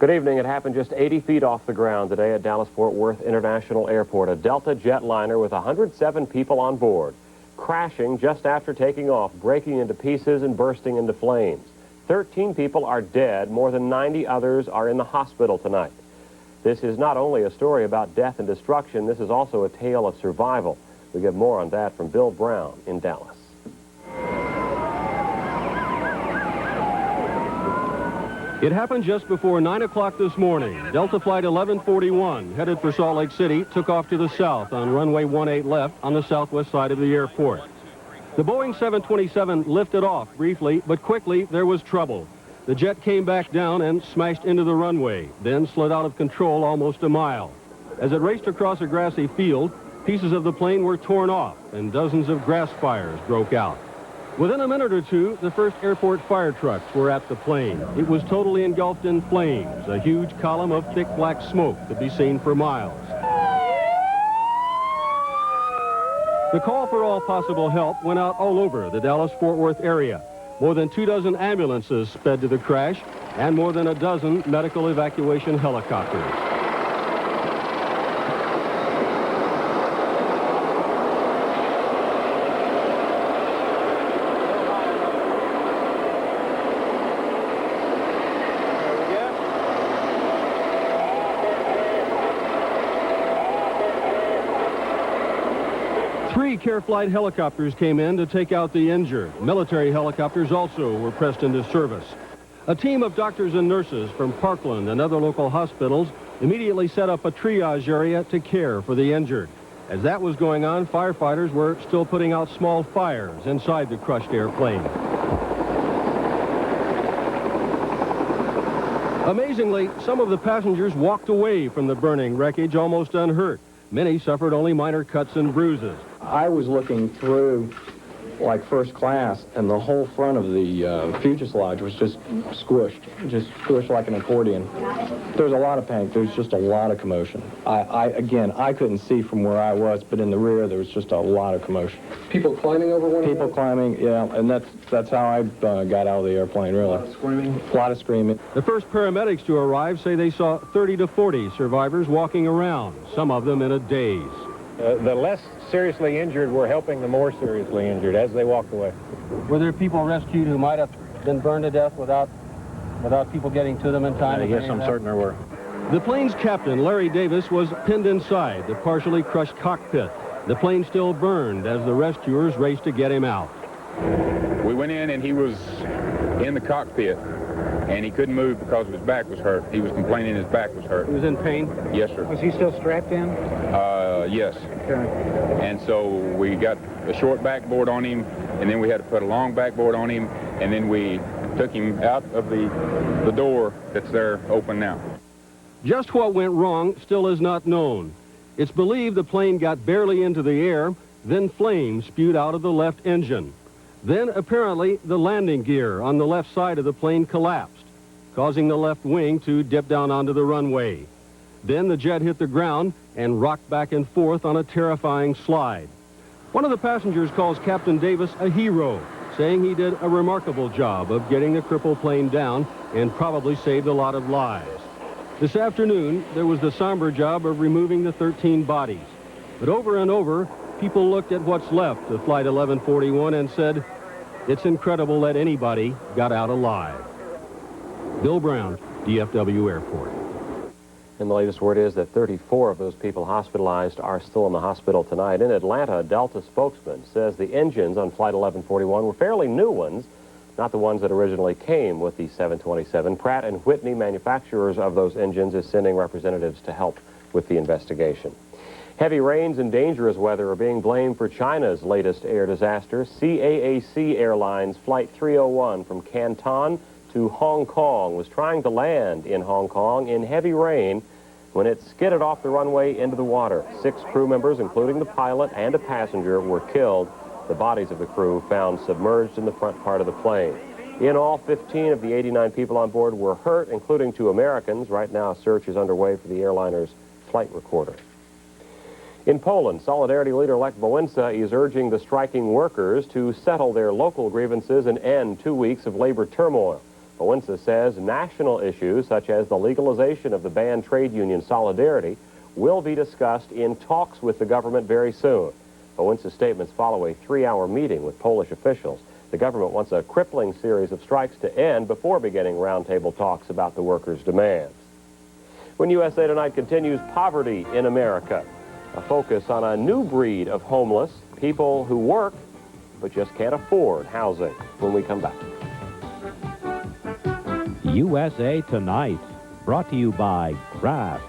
Good evening. It happened just 80 feet off the ground today at Dallas-Fort Worth International Airport. A Delta jetliner with 107 people on board, crashing just after taking off, breaking into pieces and bursting into flames. 13 people are dead. More than 90 others are in the hospital tonight. This is not only a story about death and destruction, this is also a tale of survival. We get more on that from Bill Brown in Dallas. It happened just before 9 o'clock this morning. Delta Flight 1141, headed for Salt Lake City, took off to the south on runway 18 left on the southwest side of the airport. The Boeing 727 lifted off briefly, but quickly there was trouble. The jet came back down and smashed into the runway, then slid out of control almost a mile. As it raced across a grassy field, pieces of the plane were torn off and dozens of grass fires broke out. Within a minute or two, the first airport fire trucks were at the plane. It was totally engulfed in flames. A huge column of thick black smoke could be seen for miles. The call for all possible help went out all over the Dallas-Fort Worth area. More than 24 ambulances sped to the crash and more than a dozen medical evacuation helicopters. Three Care Flight helicopters came in to take out the injured. Military helicopters also were pressed into service. A team of doctors and nurses from Parkland and other local hospitals immediately set up a triage area to care for the injured. As that was going on, firefighters were still putting out small fires inside the crushed airplane. Amazingly, some of the passengers walked away from the burning wreckage almost unhurt. Many suffered only minor cuts and bruises. I was looking through like first class, and the whole front of the fuselage was just squished like an accordion. There was a lot of panic. There was just a lot of commotion. Again, I couldn't see from where I was, but in the rear there was just a lot of commotion. People climbing over one another? People climbing, yeah, and that's how I got out of the airplane, really. A lot of screaming? A lot of screaming. The first paramedics to arrive say they saw 30 to 40 survivors walking around, some of them in a daze. The less seriously injured were helping the more seriously injured as they walked away. Were there people rescued who might have been burned to death without people getting to them in time? Yes, I'm certain there were. The plane's captain, Larry Davis, was pinned inside the partially crushed cockpit. The plane still burned as the rescuers raced to get him out. We went in and he was in the cockpit and he couldn't move because his back was hurt. He was complaining his back was hurt. He was in pain? Yes, sir. Was he still strapped in? Yes. Okay. And so we got a short backboard on him, and then we had to put a long backboard on him, and then we took him out of the door that's there open now. Just what went wrong still is not known. It's believed the plane got barely into the air, then flames spewed out of the left engine. Then apparently the landing gear on the left side of the plane collapsed, causing the left wing to dip down onto the runway. Then the jet hit the ground and rocked back and forth on a terrifying slide. One of the passengers calls Captain Davis a hero, saying he did a remarkable job of getting the crippled plane down and probably saved a lot of lives. This afternoon, there was the somber job of removing the 13 bodies. But over and over, people looked at what's left of Flight 1141 and said, it's incredible that anybody got out alive. Bill Brown, DFW Airport. And the latest word is that 34 of those people hospitalized are still in the hospital tonight. In Atlanta, a Delta spokesman says the engines on Flight 1141 were fairly new ones, not the ones that originally came with the 727. Pratt & Whitney, manufacturers of those engines, is sending representatives to help with the investigation. Heavy rains and dangerous weather are being blamed for China's latest air disaster. CAAC Airlines Flight 301 from Canton to Hong Kong was trying to land in Hong Kong in heavy rain when it skidded off the runway into the water. 6 crew members, including the pilot and a passenger, were killed. The bodies of the crew found submerged in the front part of the plane. In all, 15 of the 89 people on board were hurt, including 2 Americans. Right now, a search is underway for the airliner's flight recorder. In Poland, Solidarity leader-elect Wałęsa is urging the striking workers to settle their local grievances and end 2 weeks of labor turmoil. Owinsa says national issues such as the legalization of the banned trade union Solidarity will be discussed in talks with the government very soon. Owinsa's statements follow a 3-hour meeting with Polish officials. The government wants a crippling series of strikes to end before beginning roundtable talks about the workers' demands. When USA Tonight continues, poverty in America. A focus on a new breed of homeless, people who work but just can't afford housing, when we come back. USA Tonight, brought to you by Kraft.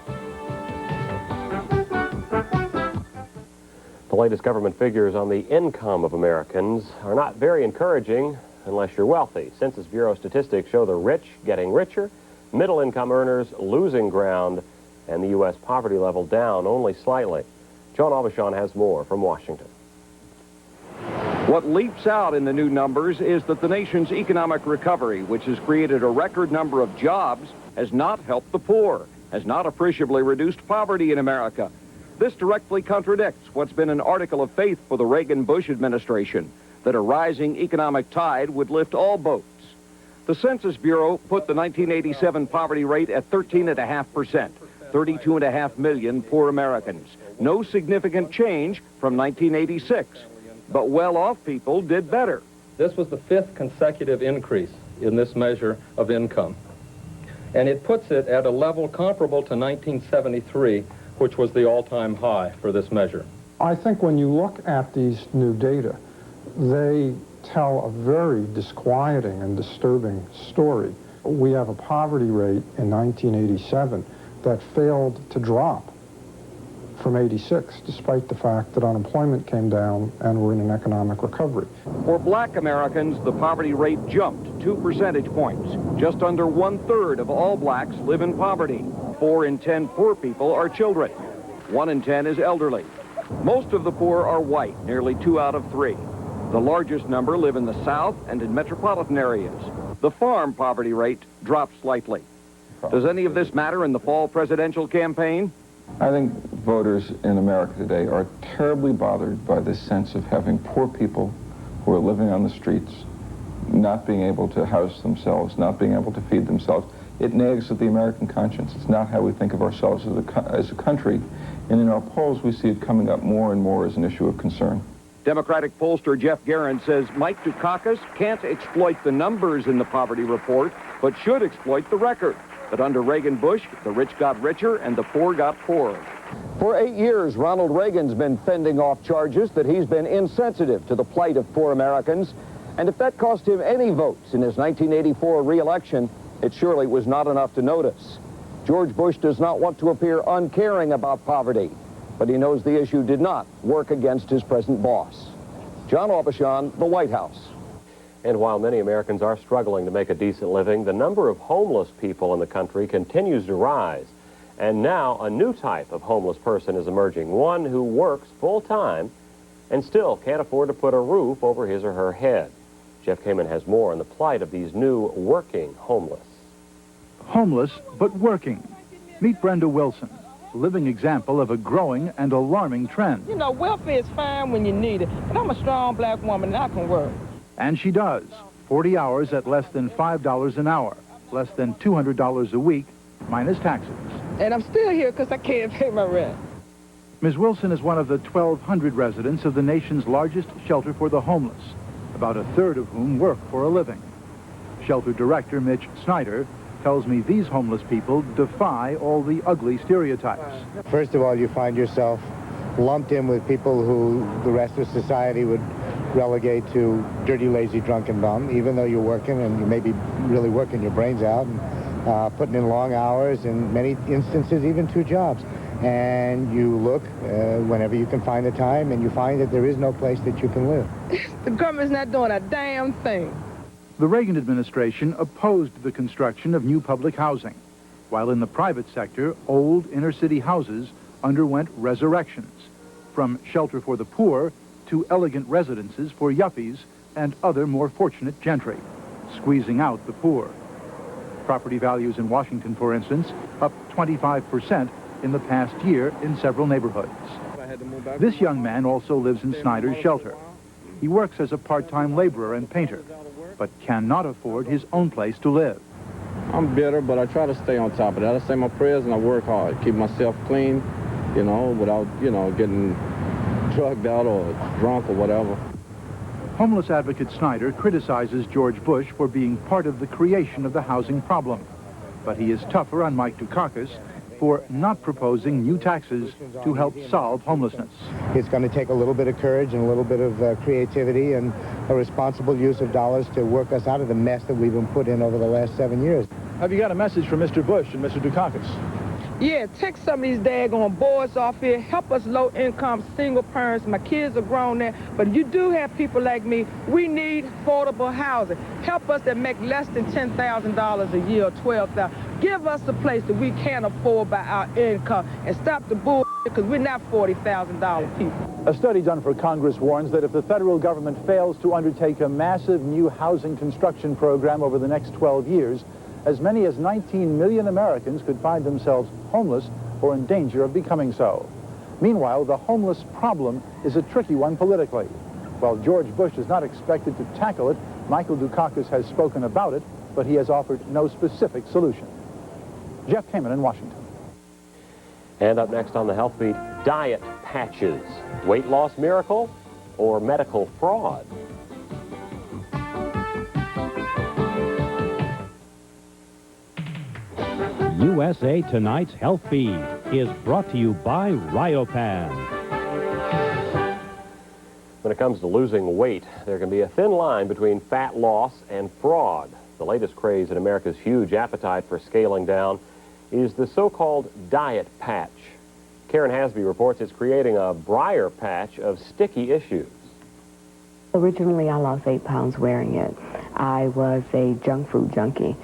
The latest government figures on the income of Americans are not very encouraging unless you're wealthy. Census Bureau statistics show the rich getting richer, middle-income earners losing ground, and the U.S. poverty level down only slightly. John Aubuchon has more from Washington. What leaps out in the new numbers is that the nation's economic recovery, which has created a record number of jobs, has not helped the poor, has not appreciably reduced poverty in America. This directly contradicts what's been an article of faith for the Reagan-Bush administration, that a rising economic tide would lift all boats. The Census Bureau put the 1987 poverty rate at 13.5%, 32.5 million poor Americans. No significant change from 1986. But well-off people did better. This was the 5th consecutive increase in this measure of income. And it puts it at a level comparable to 1973, which was the all-time high for this measure. I think when you look at these new data, they tell a very disquieting and disturbing story. We have a poverty rate in 1987 that failed to drop from 86, despite the fact that unemployment came down and we're in an economic recovery. For black Americans, the poverty rate jumped 2 percentage points. Just under 1/3 of all blacks live in poverty. 4 in 10 poor people are children. 1 in 10 is elderly. Most of the poor are white, nearly 2 out of 3. The largest number live in the South and in metropolitan areas. The farm poverty rate dropped slightly. Does any of this matter in the fall presidential campaign? I think voters in America today are terribly bothered by this sense of having poor people who are living on the streets, not being able to house themselves, not being able to feed themselves. It nags at the American conscience. It's not how we think of ourselves as a country. And in our polls, we see it coming up more and more as an issue of concern. Democratic pollster Jeff Guerin says Mike Dukakis can't exploit the numbers in the poverty report, but should exploit the record. That under Reagan-Bush, the rich got richer and the poor got poorer. For 8 years, Ronald Reagan's been fending off charges that he's been insensitive to the plight of poor Americans. And if that cost him any votes in his 1984 re-election, it surely was not enough to notice. George Bush does not want to appear uncaring about poverty, but he knows the issue did not work against his present boss. John Aubuchon, the White House. And while many Americans are struggling to make a decent living, the number of homeless people in the country continues to rise. And now a new type of homeless person is emerging, one who works full-time and still can't afford to put a roof over his or her head. Jeff Kamen has more on the plight of these new working homeless. Homeless, but working. Meet Brenda Wilson, a living example of a growing and alarming trend. You know, welfare is fine when you need it, but I'm a strong black woman and I can work. And she does. 40 hours at less than $5 an hour, less than $200 a week, minus taxes. And I'm still here because I can't pay my rent. Ms. Wilson is one of the 1,200 residents of the nation's largest shelter for the homeless, about 1/3 of whom work for a living. Shelter director Mitch Snyder tells me these homeless people defy all the ugly stereotypes. First of all, you find yourself lumped in with people who the rest of society would relegate to dirty, lazy, drunken bum, even though you're working and you may be really working your brains out and putting in long hours, in many instances even 2 jobs. And you look whenever you can find the time, and you find that there is no place that you can live. The government's not doing a damn thing. The Reagan administration opposed the construction of new public housing, while in the private sector, old inner-city houses underwent resurrections, from shelter for the poor to elegant residences for yuppies and other more fortunate gentry, squeezing out the poor. Property values in Washington, for instance, up 25% in the past year in several neighborhoods. This young man also lives in Snyder's shelter. He works as a part-time laborer and painter, but cannot afford his own place to live. I'm bitter, but I try to stay on top of that. I say my prayers and I work hard, keep myself clean, you know, without, you know, getting drugged out or drunk or whatever. Homeless advocate Snyder criticizes George Bush for being part of the creation of the housing problem. But he is tougher on Mike Dukakis for not proposing new taxes to help solve homelessness. It's going to take a little bit of courage and a little bit of creativity and a responsible use of dollars to work us out of the mess that we've been put in over the last 7 years. Have you got a message for Mr. Bush and Mr. Dukakis? Yeah, take some of these daggone boys off here. Help us low-income single parents. My kids are grown now. But you do have people like me. We need affordable housing. Help us that make less than $10,000 a year or $12,000. Give us a place that we can afford by our income and stop the bull because we're not $40,000 people. A study done for Congress warns that if the federal government fails to undertake a massive new housing construction program over the next 12 years, as many as 19 million Americans could find themselves homeless or in danger of becoming so. Meanwhile, the homeless problem is a tricky one politically. While George Bush is not expected to tackle it, Michael Dukakis has spoken about it, but he has offered no specific solution. Jeff Kamen in Washington. And up next on the Health Beat, diet patches. Weight loss miracle or medical fraud? USA Tonight's Health Feed is brought to you by Ryopan. When it comes to losing weight, there can be a thin line between fat loss and fraud. The latest craze in America's huge appetite for scaling down is the so-called diet patch. Karen Hasby reports it's creating a briar patch of sticky issues. Originally, I lost 8 pounds wearing it. I was a junk food junkie.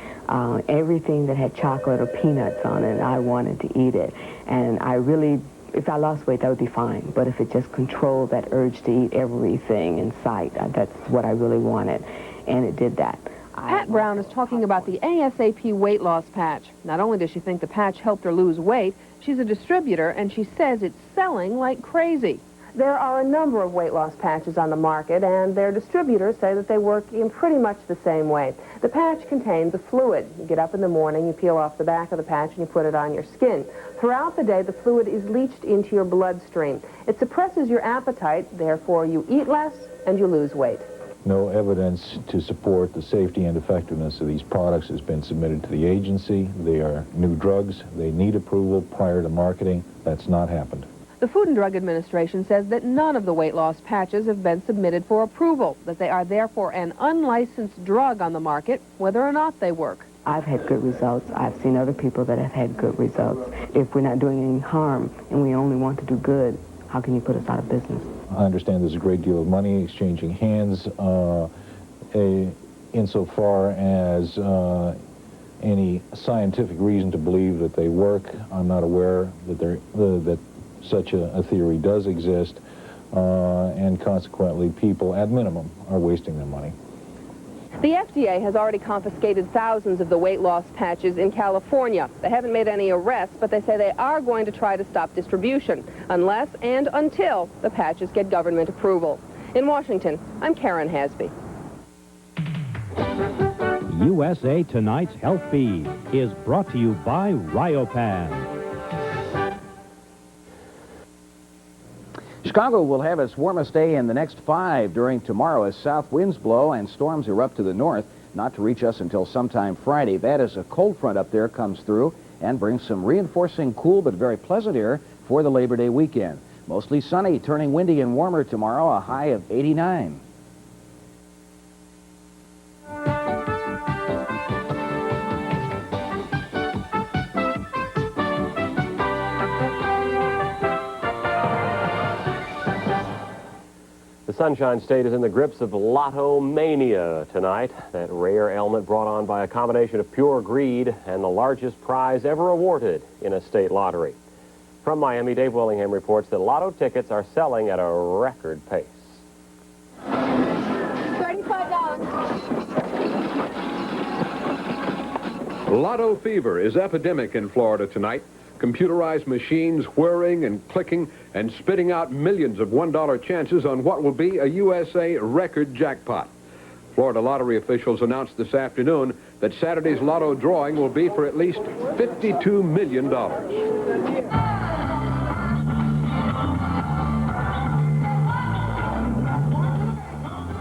Everything that had chocolate or peanuts on it, I wanted to eat it. And I really, if I lost weight, that would be fine. But if it just controlled that urge to eat everything in sight, that's what I really wanted. And it did that. Pat Brown is talking about the ASAP weight loss patch. Not only does she think the patch helped her lose weight, she's a distributor, and she says it's selling like crazy. There are a number of weight loss patches on the market, and their distributors say that they work in pretty much the same way. The patch contains a fluid. You get up in the morning, you peel off the back of the patch, and you put it on your skin. Throughout the day, the fluid is leached into your bloodstream. It suppresses your appetite, therefore you eat less and you lose weight. No evidence to support the safety and effectiveness of these products has been submitted to the agency. They are new drugs. They need approval prior to marketing. That's not happened. The Food and Drug Administration says that none of the weight loss patches have been submitted for approval, that they are therefore an unlicensed drug on the market, whether or not they work. I've had good results. I've seen other people that have had good results. If we're not doing any harm and we only want to do good, how can you put us out of business? I understand there's a great deal of money exchanging hands insofar as any scientific reason to believe that they work. I'm not aware that such a theory does exist, and consequently people, at minimum, are wasting their money. The FDA has already confiscated thousands of the weight loss patches in California. They haven't made any arrests, but they say they are going to try to stop distribution, unless and until the patches get government approval. In Washington, I'm Karen Hasby. USA Tonight's Health Feed is brought to you by Ryopan. Chicago will have its warmest day in the next 5 during tomorrow as south winds blow and storms erupt to the north, not to reach us until sometime Friday. That as a cold front up there comes through and brings some reinforcing cool but very pleasant air for the Labor Day weekend. Mostly sunny, turning windy and warmer tomorrow, a high of 89. The Sunshine State is in the grips of lotto mania tonight, that rare ailment brought on by a combination of pure greed and the largest prize ever awarded in a state lottery. From Miami, Dave Willingham reports that lotto tickets are selling at a record pace. Lotto fever is epidemic in Florida tonight. computerized machines whirring and clicking and spitting out millions of $1 chances on what will be a USA record jackpot. Florida lottery officials announced this afternoon that Saturday's lotto drawing will be for at least $52 million.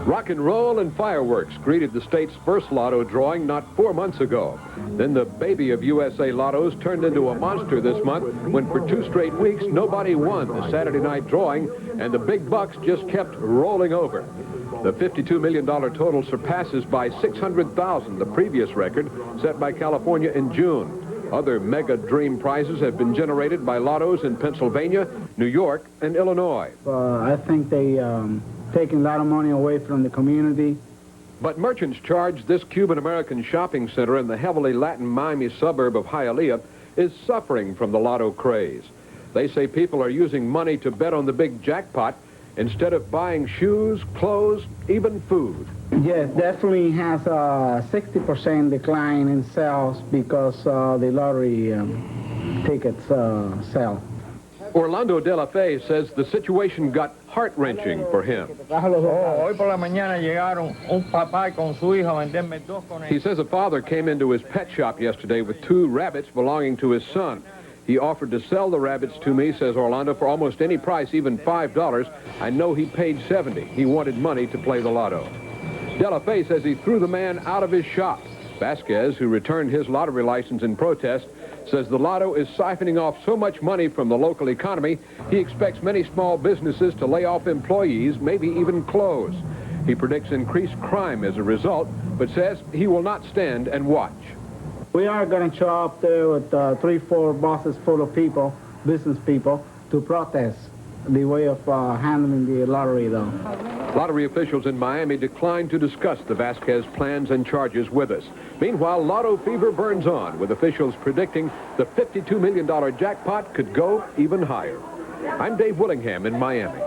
Rock and roll and fireworks greeted the state's first lotto drawing not 4 months ago. Then the baby of USA lottos turned into a monster this month when for 2 straight weeks nobody won the Saturday night drawing and the big bucks just kept rolling over. The $52 million total surpasses by $600,000 the previous record set by California in June. Other mega dream prizes have been generated by lottos in Pennsylvania, New York, and Illinois. I think they taking a lot of money away from the community. But merchants charge this Cuban-American shopping center in the heavily Latin Miami suburb of Hialeah is suffering from the lotto craze. They say people are using money to bet on the big jackpot instead of buying shoes, clothes, even food. Yes, definitely has a 60% decline in sales because the lottery tickets sell. Orlando De La Fe says the situation got heart-wrenching for him. He says a father came into his pet shop yesterday with 2 rabbits belonging to his son. He offered to sell the rabbits to me, says Orlando, for almost any price, even $5. I know he paid $70. He wanted money to play the lotto. De La Fe says he threw the man out of his shop. Vasquez, who returned his lottery license in protest, says the lotto is siphoning off so much money from the local economy, he expects many small businesses to lay off employees, maybe even close. He predicts increased crime as a result, but says he will not stand and watch. We are going to show up there with 3-4 buses full of people, business people, to protest the way of handling the lottery, though. Lottery officials in Miami declined to discuss the Vasquez plans and charges with us. Meanwhile, lotto fever burns on, with officials predicting the $52 million jackpot could go even higher. I'm Dave Willingham in Miami.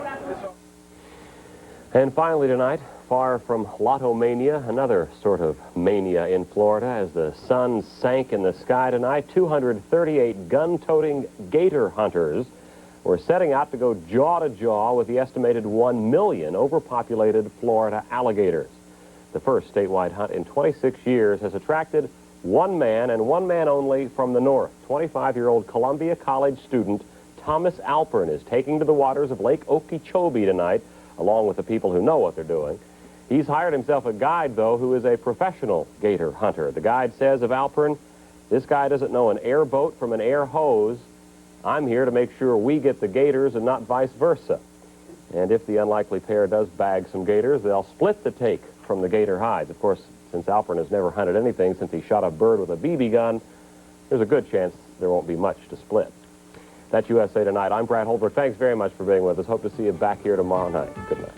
And finally tonight, far from lotto mania, another sort of mania in Florida as the sun sank in the sky tonight. 238 gun-toting gator hunters were setting out to go jaw-to-jaw with the estimated 1 million overpopulated Florida alligators. The first statewide hunt in 26 years has attracted one man and one man only from the north. 25-year-old Columbia College student Thomas Alpern is taking to the waters of Lake Okeechobee tonight, along with the people who know what they're doing. He's hired himself a guide, though, who is a professional gator hunter. The guide says of Alpern, this guy doesn't know an airboat from an air hose. I'm here to make sure we get the gators and not vice versa. And if the unlikely pair does bag some gators, they'll split the take from the gator hides. Of course, since Alpern has never hunted anything since he shot a bird with a BB gun, there's a good chance there won't be much to split. That's USA Tonight. I'm Brad Holbrook. Thanks very much for being with us. Hope to see you back here tomorrow night. Good night.